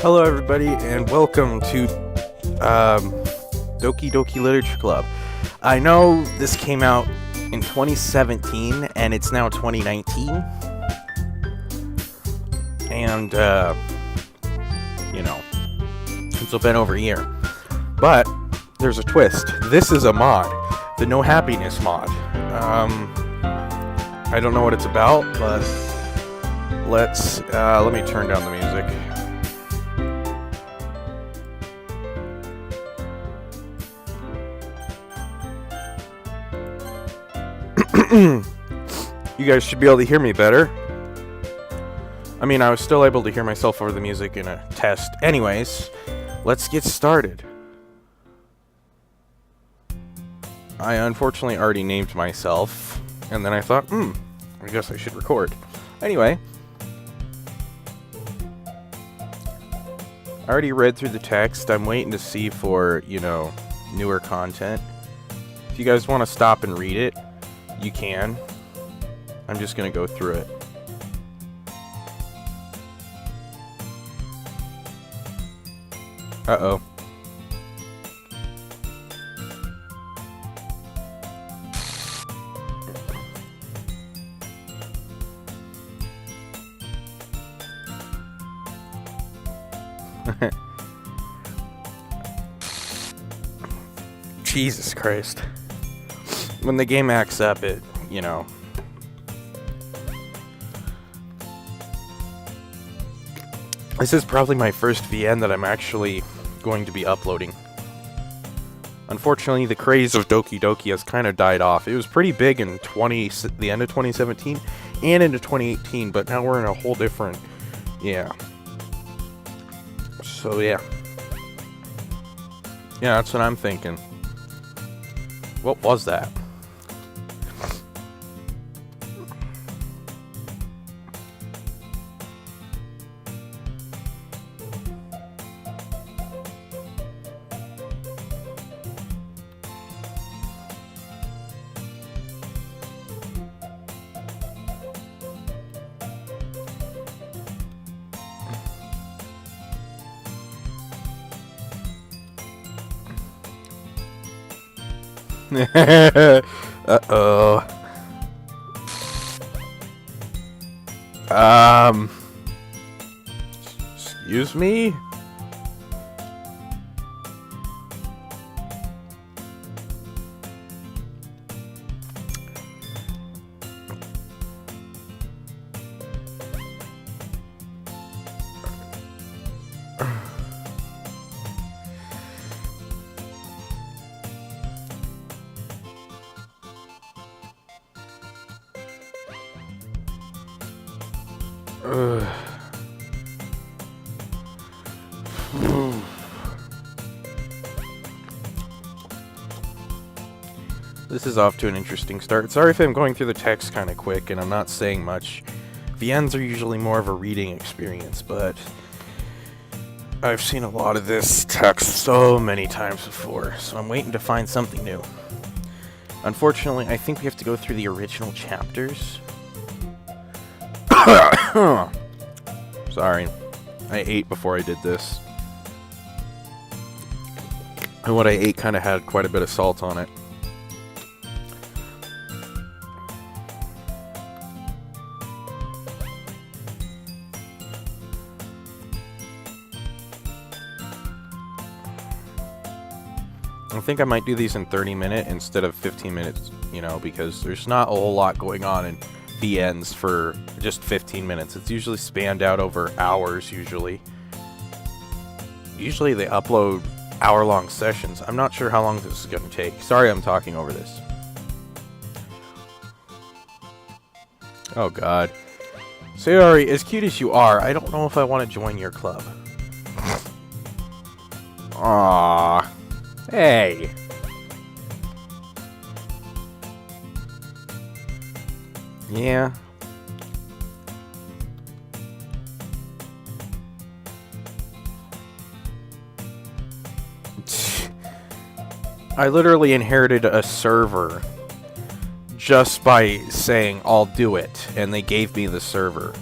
Hello, everybody, and welcome to Doki Doki Literature Club. I know this came out in 2017, and it's now 2019. And, it's been over a year. But there's a twist. This is a mod, the No Happiness mod. I don't know what it's about, but let me turn down the music. You guys should be able to hear me better. I mean, I was still able to hear myself over the music in a test. Anyways, let's get started. I unfortunately already named myself, and then I thought, I guess I should record. Anyway, I already read through the text. I'm waiting to see for, newer content. If you guys want to stop and read it, you can. I'm just gonna go through it. Uh-oh. Jesus Christ. When the game acts up, This is probably my first VN that I'm actually going to be uploading. Unfortunately, the craze of Doki Doki has kind of died off. It was pretty big in the end of 2017 and into 2018, but now we're in a whole different, So, yeah, that's what I'm thinking. What was that? Uh-oh. Excuse me? This is off to an interesting start. Sorry if I'm going through the text kind of quick and I'm not saying much. VNs are usually more of a reading experience, but I've seen a lot of this text so many times before, so I'm waiting to find something new. Unfortunately, I think we have to go through the original chapters. Sorry, I ate before I did this. And what I ate kind of had quite a bit of salt on it. I think I might do these in 30-minute instead of 15 minutes, because there's not a whole lot going on in VNs for just 15 minutes. It's usually spanned out over hours, usually. Usually they upload hour-long sessions. I'm not sure how long this is going to take. Sorry I'm talking over this. Oh, God. Sayori, as cute as you are, I don't know if I want to join your club. Aww. Hey. Yeah. I literally inherited a server just by saying I'll do it, and they gave me the server.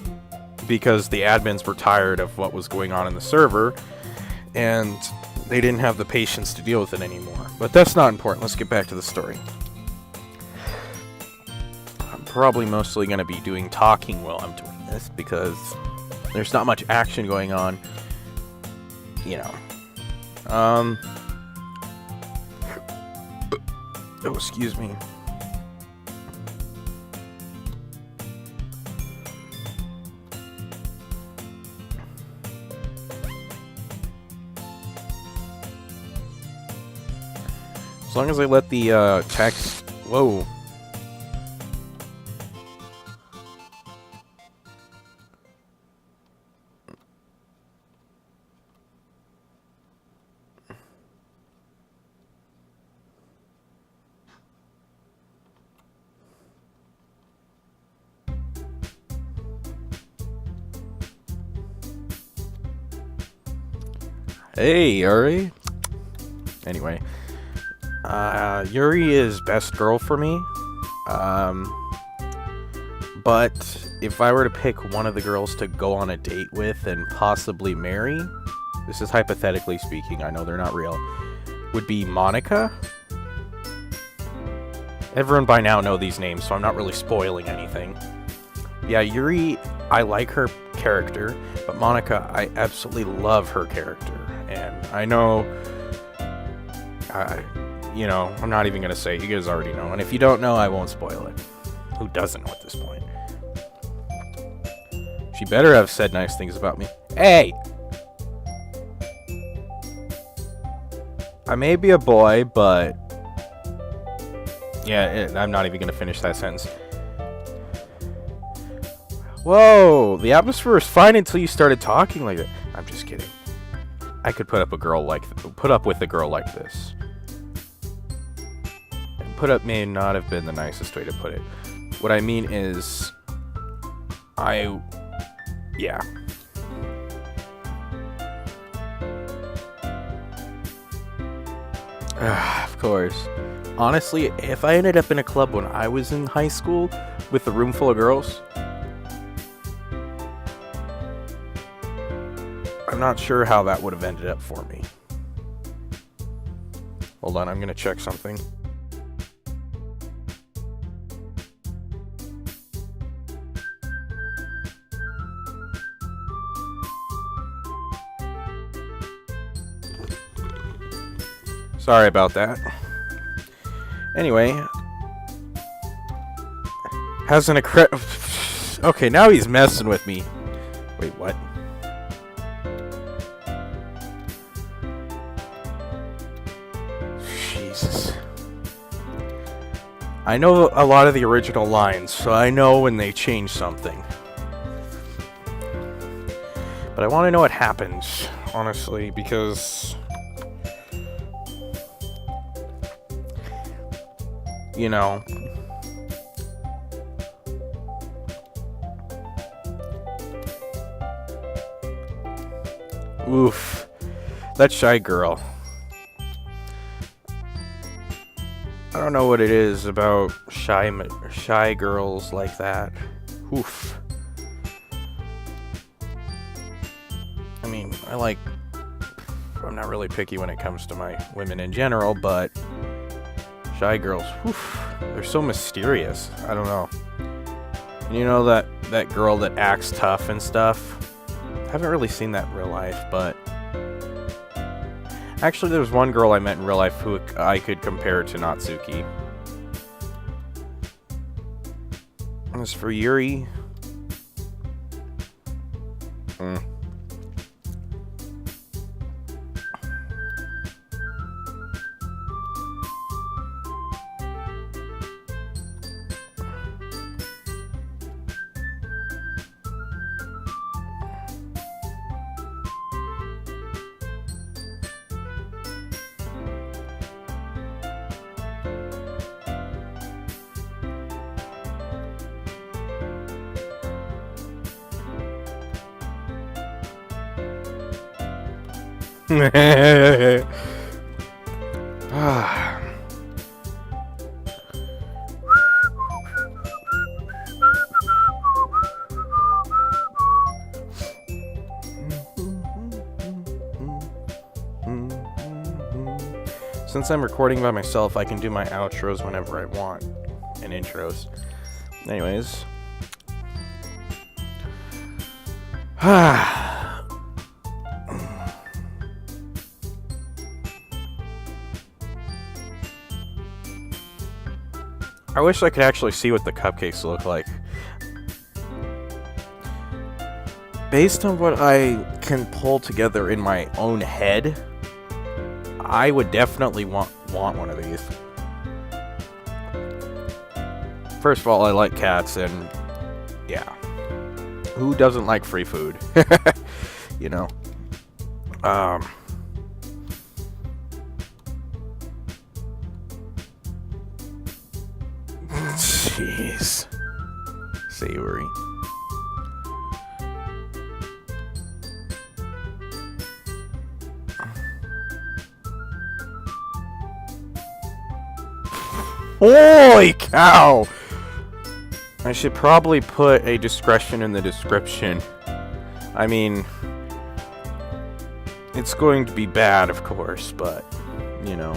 because the admins were tired of what was going on in the server, and they didn't have the patience to deal with it anymore. But that's not important. Let's get back to the story. I'm probably mostly going to be doing talking while I'm doing this, because there's not much action going on, you know. Oh, excuse me. As long as I let the text... Whoa. Hey, Yuri. Anyway. Yuri is best girl for me. But if I were to pick one of the girls to go on a date with and possibly marry, this is hypothetically speaking, I know they're not real, would be Monica. Everyone by now know these names, so I'm not really spoiling anything. Yeah, Yuri, I like her character, but Monica, I absolutely love her character. And I know... you know, I'm not even going to say it. You guys already know. And if you don't know, I won't spoil it. Who doesn't know at this point? She better have said nice things about me. Hey! I may be a boy, but... yeah, I'm not even going to finish that sentence. Whoa! The atmosphere was fine until you started talking like that. I'm just kidding. I could put up with a girl like this. Put up may not have been the nicest way to put it. What I mean is, yeah. Of course. Honestly, if I ended up in a club when I was in high school with a room full of girls, I'm not sure how that would have ended up for me. Hold on, I'm gonna check something. Sorry about that. Anyway. Has an okay, now he's messing with me. Wait, what? Jesus. I know a lot of the original lines, so I know when they change something. But I want to know what happens, honestly, because... you know, oof, that shy girl. I don't know what it is about shy girls like that. Oof. I mean, I'm not really picky when it comes to my women in general, but shy girls, oof, they're so mysterious. I don't know. And you know that girl that acts tough and stuff? I haven't really seen that in real life, but... actually, there was one girl I met in real life who I could compare to Natsuki. As for Yuri... Since I'm recording by myself, I can do my outros whenever I want, and intros. Anyways. I wish I could actually see what the cupcakes look like. Based on what I can pull together in my own head, I would definitely want one of these. First of all, I like cats, and yeah. Who doesn't like free food? You know? Jeez. Savory. Holy cow! I should probably put a discretion in the description. I mean, it's going to be bad, of course, but, you know.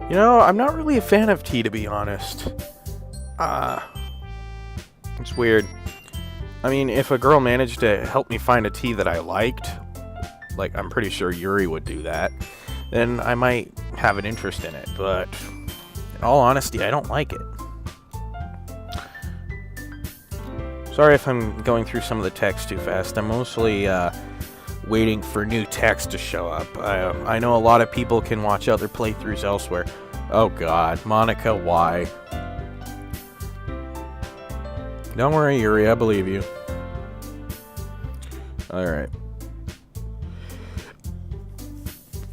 You know, I'm not really a fan of tea, to be honest. It's weird. I mean, if a girl managed to help me find a tea that I liked, like I'm pretty sure Yuri would do that, then I might have an interest in it, but in all honesty, I don't like it. Sorry if I'm going through some of the text too fast. I'm mostly waiting for new text to show up. I know a lot of people can watch other playthroughs elsewhere. Oh god, Monica, why? Don't worry, Yuri, I believe you. Alright.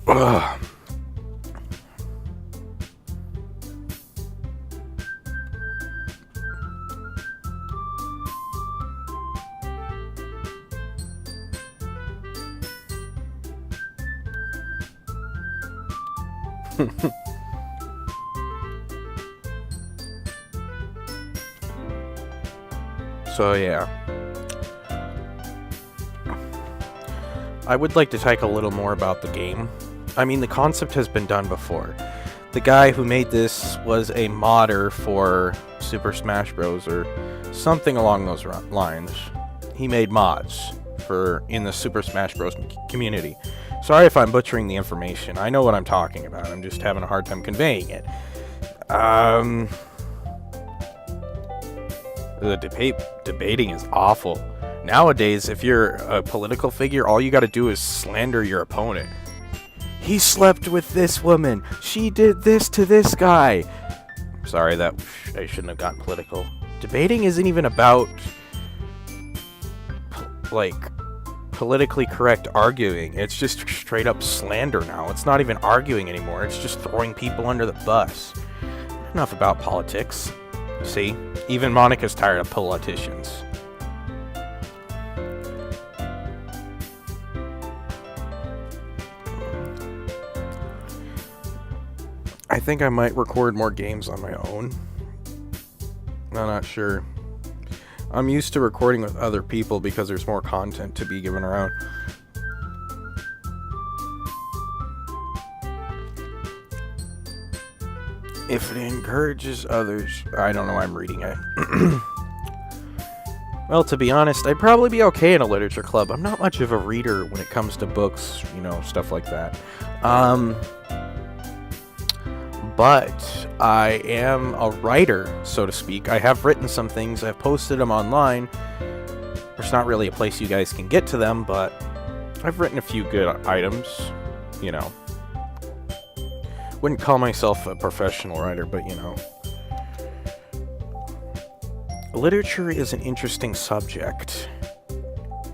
Ugh. So yeah, I would like to talk a little more about the game. I mean, the concept has been done before. The guy who made this was a modder for Super Smash Bros. Or something along those lines. He made mods in the Super Smash Bros. Community. Sorry if I'm butchering the information. I know what I'm talking about. I'm just having a hard time conveying it. The debating is awful. Nowadays, if you're a political figure, all you gotta do is slander your opponent. He slept with this woman. She did this to this guy. Sorry, I shouldn't have gotten political. Debating isn't even about, politically correct arguing. It's just straight up slander now. It's not even arguing anymore. It's just throwing people under the bus. Enough about politics. See? Even Monica's tired of politicians. I think I might record more games on my own. I'm not sure. I'm used to recording with other people because there's more content to be given around. If it encourages others... I don't know why I'm reading it. Well, to be honest, I'd probably be okay in a literature club. I'm not much of a reader when it comes to books, stuff like that. But I am a writer, so to speak. I have written some things. I've posted them online. There's not really a place you guys can get to them, but I've written a few good items, Wouldn't call myself a professional writer, but literature is an interesting subject.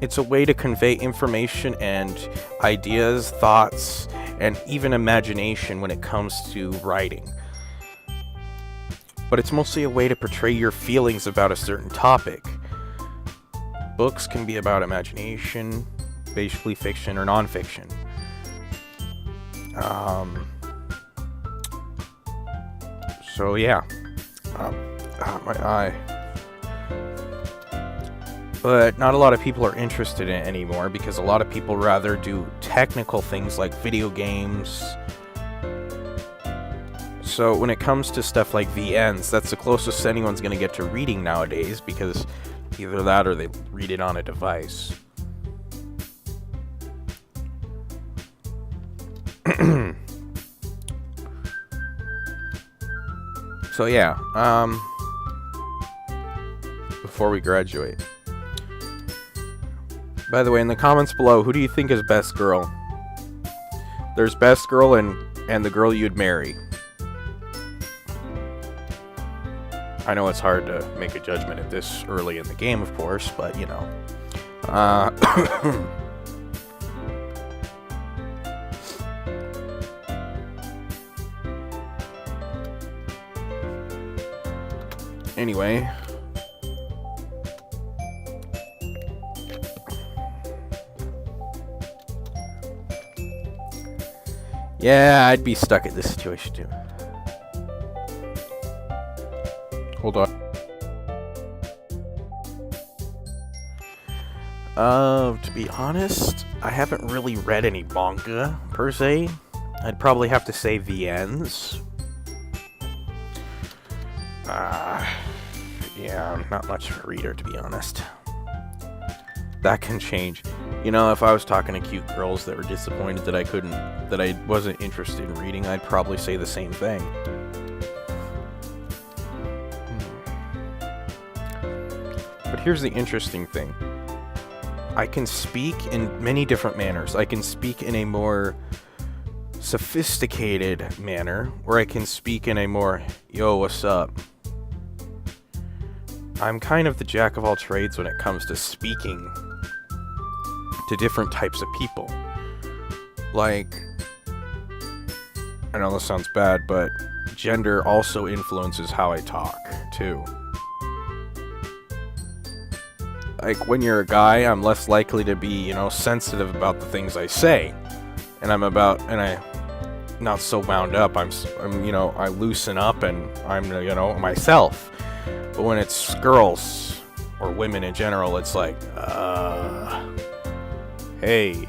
It's a way to convey information and ideas, thoughts, and even imagination when it comes to writing. But it's mostly a way to portray your feelings about a certain topic. books can be about imagination, basically fiction or non-fiction. So yeah, my eye. But not a lot of people are interested in it anymore because a lot of people rather do technical things like video games. So when it comes to stuff like VNs, that's the closest anyone's going to get to reading nowadays, because either that or they read it on a device. So yeah, before we graduate. By the way, in the comments below, who do you think is best girl? There's best girl and the girl you'd marry. I know it's hard to make a judgment at this early in the game, of course, but you know. Anyway. Yeah, I'd be stuck at this situation too. Hold on. To be honest, I haven't really read any manga, per se. I'd probably have to say VNs. Yeah, I'm not much of a reader, to be honest. That can change. You know, if I was talking to cute girls that were disappointed that I wasn't interested in reading, I'd probably say the same thing. But here's the interesting thing. I can speak in many different manners. I can speak in a more sophisticated manner, or I can speak in a more, yo, what's up? I'm kind of the jack of all trades when it comes to speaking to different types of people. Like, I know this sounds bad, but gender also influences how I talk, too. Like, when you're a guy, I'm less likely to be, you know, sensitive about the things I say. And I'm not so wound up. I'm, you know, I loosen up and I'm, you know, myself. But when it's girls, or women in general, it's like, hey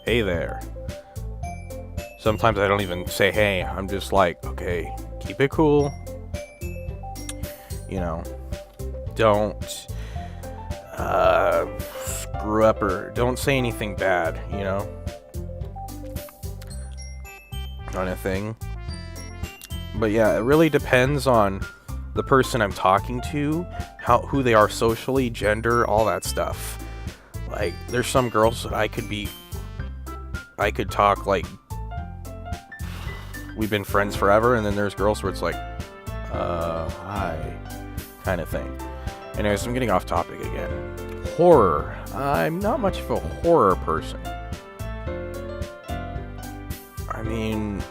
there. Sometimes I don't even say hey, I'm just like, okay, keep it cool. You know, don't screw up or don't say anything bad, you know, kind of thing. But yeah, it really depends on the person I'm talking to, who they are socially, gender, all that stuff. Like, there's some girls that I could talk like we've been friends forever, and then there's girls where it's like, hi, kind of thing. Anyways, I'm getting off topic again. Horror. I'm not much of a horror person. I mean,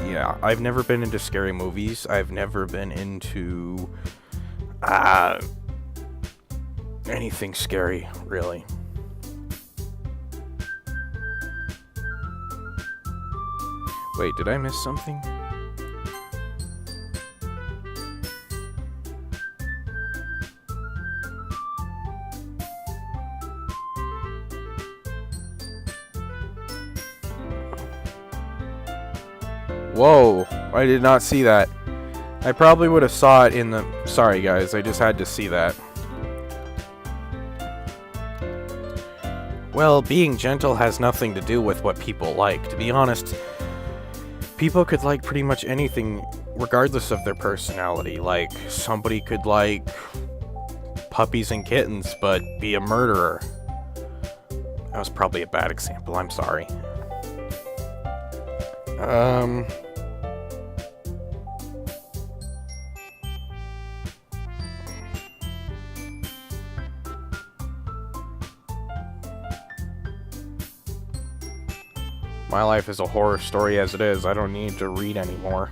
yeah, I've never been into scary movies. I've never been into anything scary, really. Wait, did I miss something? Whoa, I did not see that. I probably would have saw it in the... Sorry guys, I just had to see that. Well, being gentle has nothing to do with what people like. To be honest, people could like pretty much anything regardless of their personality. Like, somebody could like puppies and kittens but be a murderer. That was probably a bad example, I'm sorry. My life is a horror story as it is. I don't need to read anymore.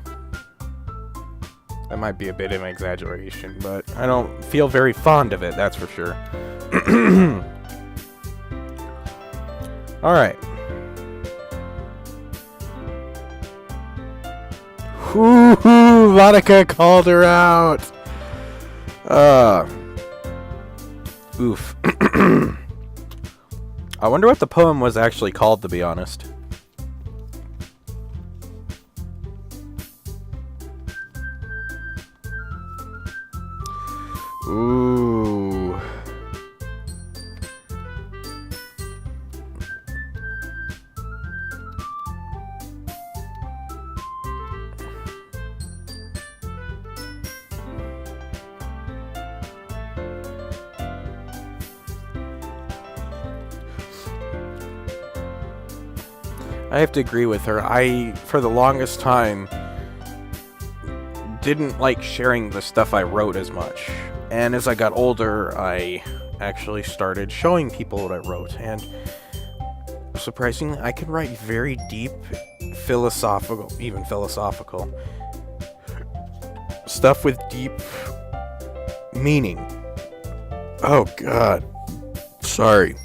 That might be a bit of an exaggeration, but I don't feel very fond of it, that's for sure. Alright. Whoo-hoo! Monica called her out! Oof. I wonder what the poem was actually called, to be honest. Ooh. I have to agree with her. I, for the longest time, didn't like sharing the stuff I wrote as much. And as I got older, I actually started showing people what I wrote. And surprisingly, I can write very deep, philosophical stuff with deep meaning. Oh, God. Sorry.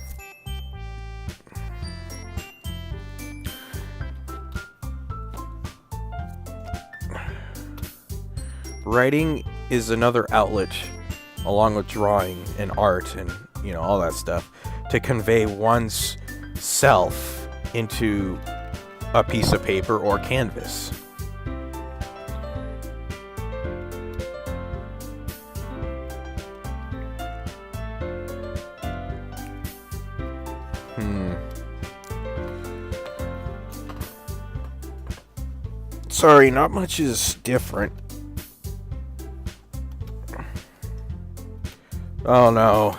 Writing is another outlet, along with drawing and art and, you know, all that stuff, to convey one's self into a piece of paper or canvas. Sorry, not much is different. Oh no.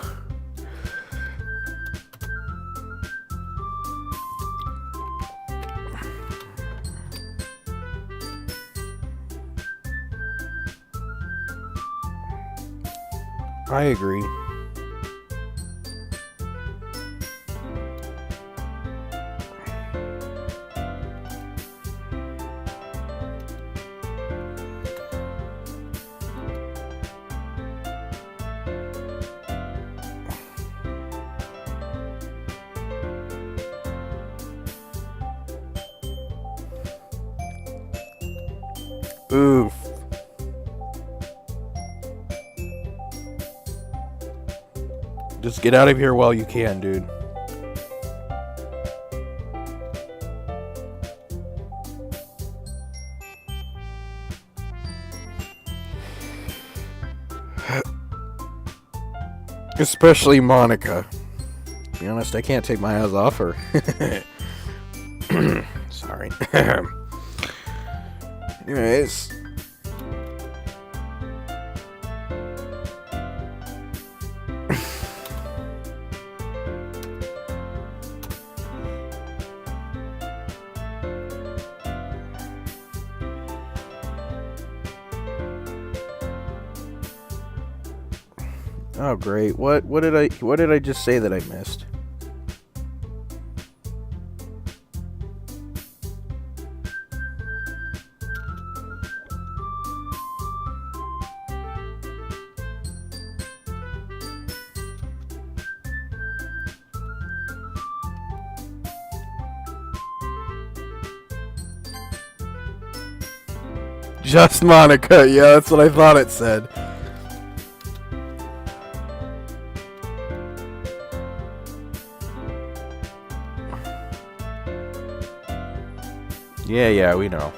I agree. Oof. Just get out of here while you can, dude. Especially Monica. To be honest, I can't take my eyes off her. Sorry. Anyways. Oh great. What did I just say that I missed? Just Monica. Yeah, that's what I thought it said. Yeah, we know.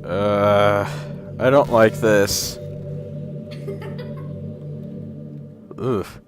I don't like this. Oof.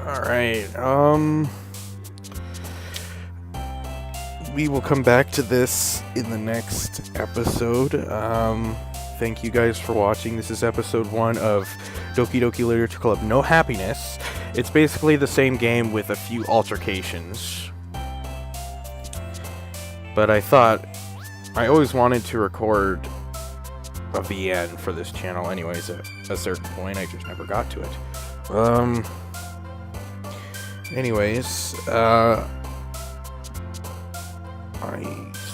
Alright, we will come back to this in the next episode. Thank you guys for watching. This is episode 1 of Doki Doki Literature Club No Happiness. It's basically the same game with a few altercations. But I thought, I always wanted to record a VN for this channel anyways at a certain point. I just never got to it. Anyways, I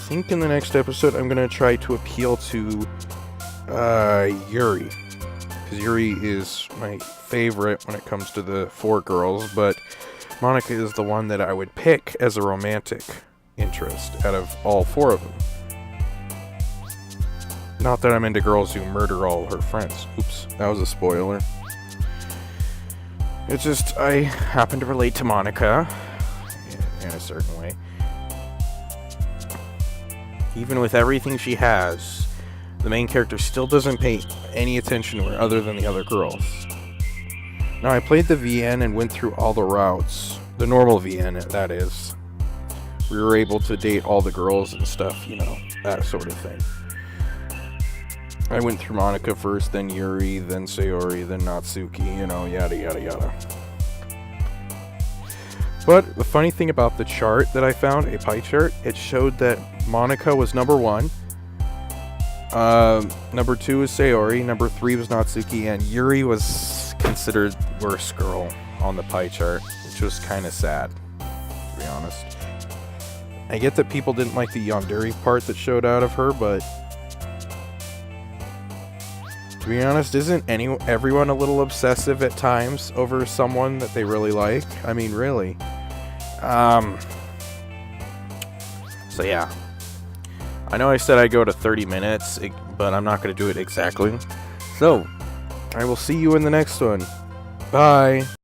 think in the next episode I'm gonna try to appeal to Yuri, because Yuri is my favorite when it comes to the 4 girls, but Monika is the one that I would pick as a romantic interest out of all 4 of them. Not that I'm into girls who murder all her friends. Oops, that was a spoiler. It's just, I happen to relate to Monika in a certain way. Even with everything she has, the main character still doesn't pay any attention to her other than the other girls. Now, I played the VN and went through all the routes. The normal VN, that is. We were able to date all the girls and stuff, you know, that sort of thing. I went through Monika first, then Yuri, then Sayori, then Natsuki, you know, yada yada yada. But the funny thing about the chart that I found, a pie chart, it showed that Monika was number 1, number 2 was Sayori, number 3 was Natsuki, and Yuri was considered worst girl on the pie chart, which was kind of sad, to be honest. I get that people didn't like the yandere part that showed out of her, but to be honest, isn't everyone a little obsessive at times over someone that they really like? I mean, really. So yeah. I know I said I'd go to 30 minutes, but I'm not going to do it exactly. So, I will see you in the next one. Bye.